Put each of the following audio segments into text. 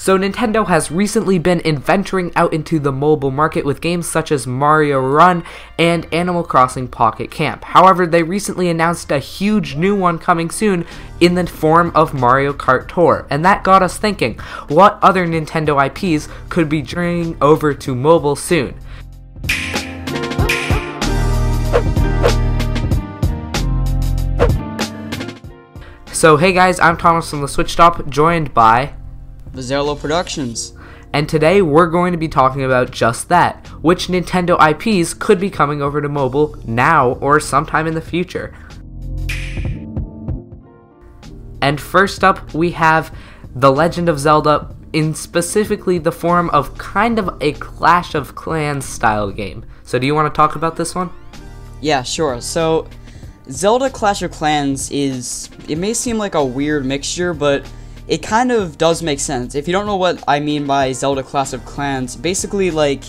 So Nintendo has recently been venturing out into the mobile market with games such as Mario Run and Animal Crossing Pocket Camp. However, they recently announced a huge new one coming soon in the form of Mario Kart Tour, and that got us thinking, what other Nintendo IPs could be journeying over to mobile soon? So hey guys, I'm Thomas from the Switch Stop, joined by Vezerlo Productions. And today we're going to be talking about just that, which Nintendo IPs could be coming over to mobile now or sometime in the future. And first up we have The Legend of Zelda, in specifically the form of kind of a Clash of Clans style game. So do you want to talk about this one? Yeah, sure. So Zelda Clash of Clans it may seem like a weird mixture, but it kind of does make sense. If you don't know what I mean by Zelda Clash of Clans, basically, like,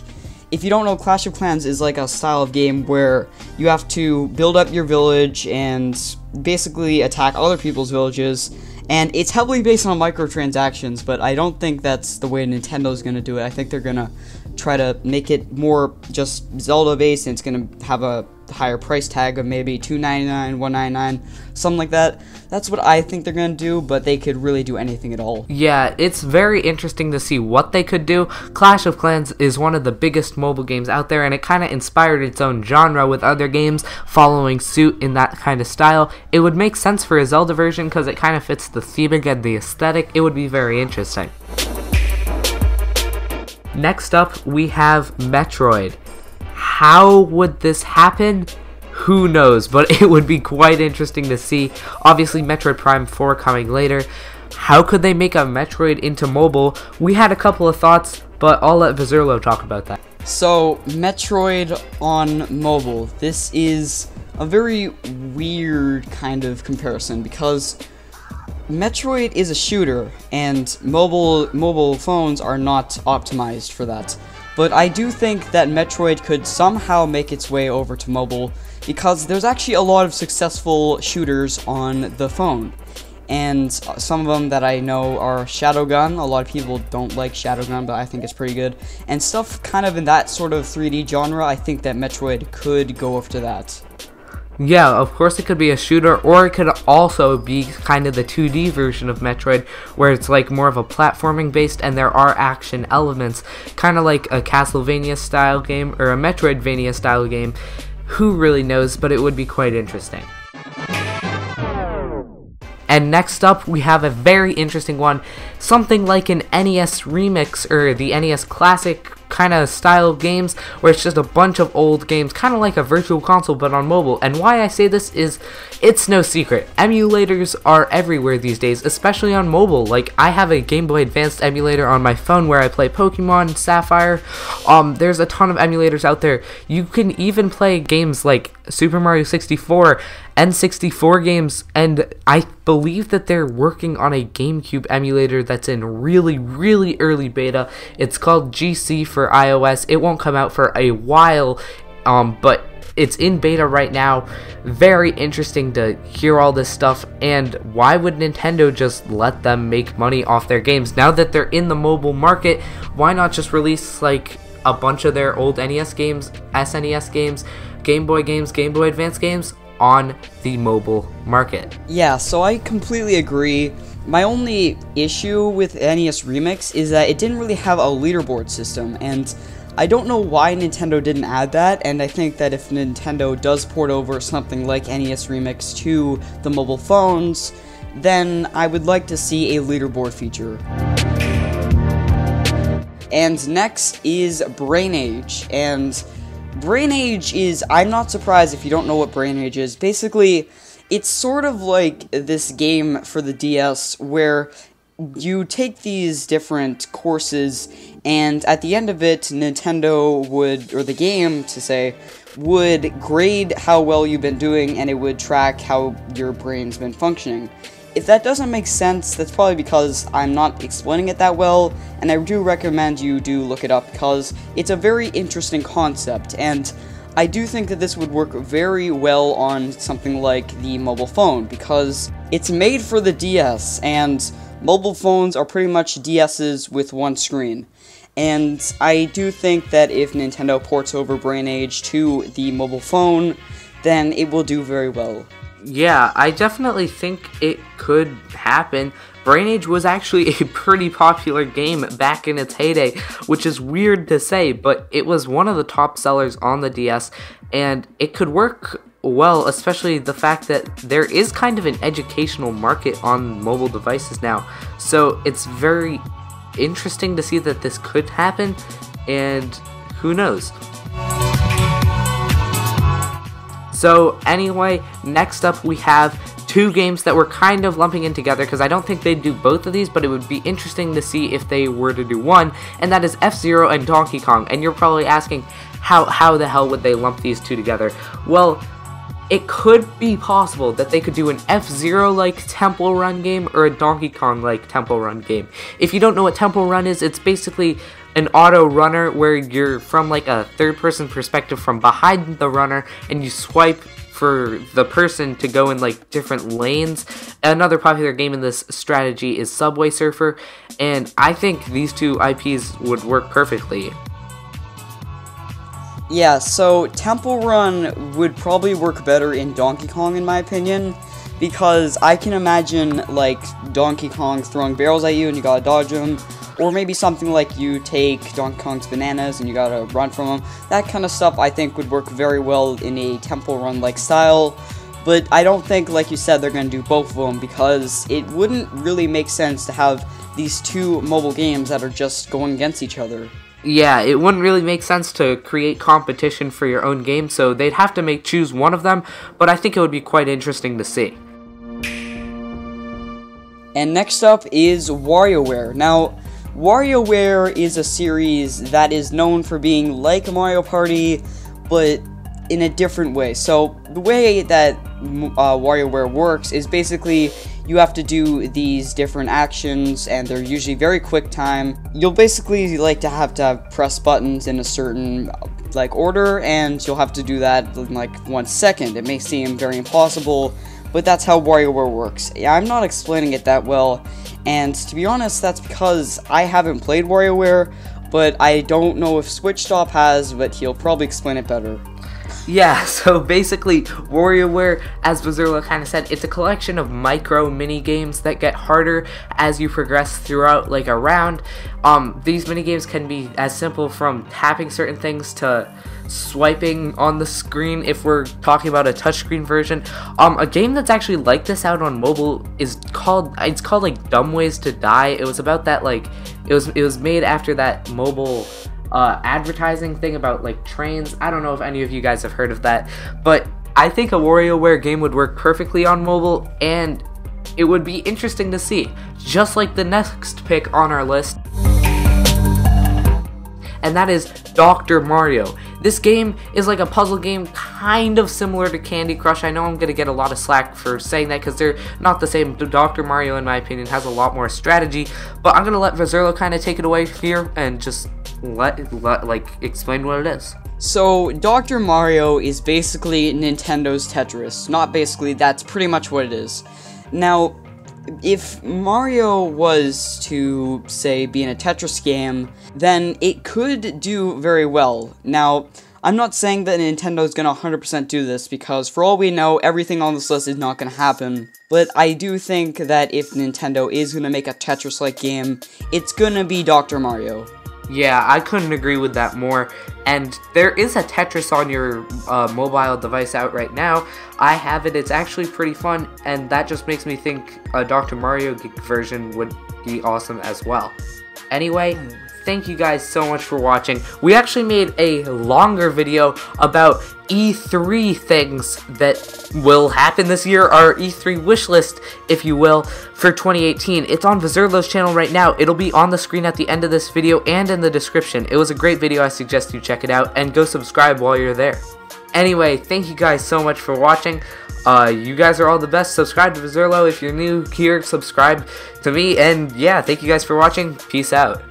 if you don't know, Clash of Clans is like a style of game where you have to build up your village and basically attack other people's villages, and it's heavily based on microtransactions, but I don't think that's the way Nintendo's gonna do it. I think they're gonna try to make it more just Zelda based, and it's gonna have a higher price tag of maybe $2.99, $1.99, something like that. That's what I think they're gonna do, but they could really do anything at all. Yeah, it's very interesting to see what they could do. Clash of Clans is one of the biggest mobile games out there, and it kind of inspired its own genre with other games following suit in that kind of style. It would make sense for a Zelda version because it kind of fits the theming and the aesthetic. It would be very interesting. Next up, we have Metroid. How would this happen? Who knows, but it would be quite interesting to see. Obviously, Metroid Prime 4 coming later. How could they make a Metroid into mobile? We had a couple of thoughts, but I'll let Vezerlo talk about that. So, Metroid on mobile. This is a very weird kind of comparison because Metroid is a shooter, and mobile phones are not optimized for that. But I do think that Metroid could somehow make its way over to mobile because there's actually a lot of successful shooters on the phone. And some of them that I know are Shadowgun. A lot of people don't like Shadowgun, but I think it's pretty good. And stuff kind of in that sort of 3D genre, I think that Metroid could go over to that. Yeah, of course it could be a shooter, or it could also be kind of the 2D version of Metroid, where it's like more of a platforming based and there are action elements, kind of like a Castlevania style game or a Metroidvania style game. Who really knows, but it would be quite interesting. And next up, we have a very interesting one, something like an NES remix or the NES Classic kind of style of games, where it's just a bunch of old games, kind of like a virtual console but on mobile. And why I say this is, it's no secret, emulators are everywhere these days, especially on mobile. Like, I have a Game Boy Advanced emulator on my phone where I play Pokemon Sapphire. There's a ton of emulators out there. You can even play games like Super Mario 64, N64 games, and I believe that they're working on a GameCube emulator that's in really early beta. It's called GC for iOS. It won't come out for a while, but it's in beta right now. Very interesting to hear all this stuff, and why would Nintendo just let them make money off their games? Now that they're in the mobile market, why not just release like a bunch of their old NES games, SNES games, Game Boy games, Game Boy Advance games on the mobile market? Yeah, so I completely agree. My only issue with NES Remix is that it didn't really have a leaderboard system, and I don't know why Nintendo didn't add that, and I think that if Nintendo does port over something like NES Remix to the mobile phones, then I would like to see a leaderboard feature. And next is Brain Age, and Brain Age is, I'm not surprised if you don't know what Brain Age is. Basically, it's sort of like this game for the DS where you take these different courses, and at the end of it, Nintendo would, or the game to say, would grade how well you've been doing, and it would track how your brain's been functioning. If that doesn't make sense, that's probably because I'm not explaining it that well, and I do recommend you do look it up because it's a very interesting concept, and I do think that this would work very well on something like the mobile phone because it's made for the DS, and mobile phones are pretty much DS's with one screen. And I do think that if Nintendo ports over Brain Age to the mobile phone, then it will do very well. Yeah, I definitely think it could happen. Brain Age was actually a pretty popular game back in its heyday, which is weird to say, but it was one of the top sellers on the DS, and it could work well, especially the fact that there is kind of an educational market on mobile devices now. So it's very interesting to see that this could happen, and who knows. So anyway, next up we have two games that we're kind of lumping in together because I don't think they'd do both of these, but it would be interesting to see if they were to do one, and that is FZero and Donkey Kong. And you're probably asking, how the hell would they lump these two together? Well, it could be possible that they could do an FZero-like Temple Run game or a Donkey Kong-like Temple Run game. If you don't know what Temple Run is, it's basically an auto runner where you're from like a third-person perspective from behind the runner, and you swipe for the person to go in like different lanes. Another popular game in this strategy is Subway Surfer, and I think these two IPs would work perfectly. Yeah, so Temple Run would probably work better in Donkey Kong in my opinion, because I can imagine like Donkey Kong throwing barrels at you and you gotta dodge them, or maybe something like you take Donkey Kong's bananas and you gotta run from them. That kind of stuff I think would work very well in a Temple Run like style, but I don't think, like you said, they're gonna do both of them, because it wouldn't really make sense to have these two mobile games that are just going against each other. Yeah, it wouldn't really make sense to create competition for your own game, so they'd have to choose one of them, but I think it would be quite interesting to see. And next up is WarioWare. Now, WarioWare is a series that is known for being like Mario Party, but in a different way. So, the way that WarioWare works is basically you have to do these different actions, and they're usually very quick time. You'll basically have to press buttons in a certain like order, and you'll have to do that in like 1 second. It may seem very impossible, but that's how WarioWare works. I'm not explaining it that well, and to be honest, that's because I haven't played WarioWare, but I don't know if SwitchStop has, but he'll probably explain it better. Yeah, so basically, WarioWare, as Vezerlo kind of said, it's a collection of micro mini-games that get harder as you progress throughout, like, a round. These mini-games can be as simple from tapping certain things to swiping on the screen if we're talking about a touchscreen version. A game that's actually like this out on mobile is called like Dumb Ways to Die. It was about that, like, it was made after that mobile advertising thing about like trains. I don't know if any of you guys have heard of that, but I think a WarioWare game would work perfectly on mobile, and it would be interesting to see, just like the next pick on our list, and that is Dr. Mario. This game is like a puzzle game, kind of similar to Candy Crush. I know I'm going to get a lot of slack for saying that because they're not the same. Dr. Mario, in my opinion, has a lot more strategy, but I'm going to let Vezerlo kind of take it away here and just explain what it is. So, Dr. Mario is basically Nintendo's Tetris. Not basically, that's pretty much what it is. Now, if Mario was to, say, be in a Tetris game, then it could do very well. Now, I'm not saying that Nintendo's gonna 100% do this, because for all we know, everything on this list is not gonna happen. But I do think that if Nintendo is gonna make a Tetris-like game, it's gonna be Dr. Mario. Yeah, I couldn't agree with that more, and there is a Tetris on your mobile device out right now. I have it, it's actually pretty fun, and that just makes me think a Dr. Mario version would be awesome as well. Anyway, thank you guys so much for watching. We actually made a longer video about E3 things that will happen this year, our E3 wish list, if you will, for 2018. It's on Vezerlo's channel right now. It'll be on the screen at the end of this video and in the description. It was a great video. I suggest you check it out, and go subscribe while you're there. Anyway, thank you guys so much for watching. You guys are all the best. Subscribe to Vezerlo if you're new here. Subscribe to me, and yeah, thank you guys for watching. Peace out.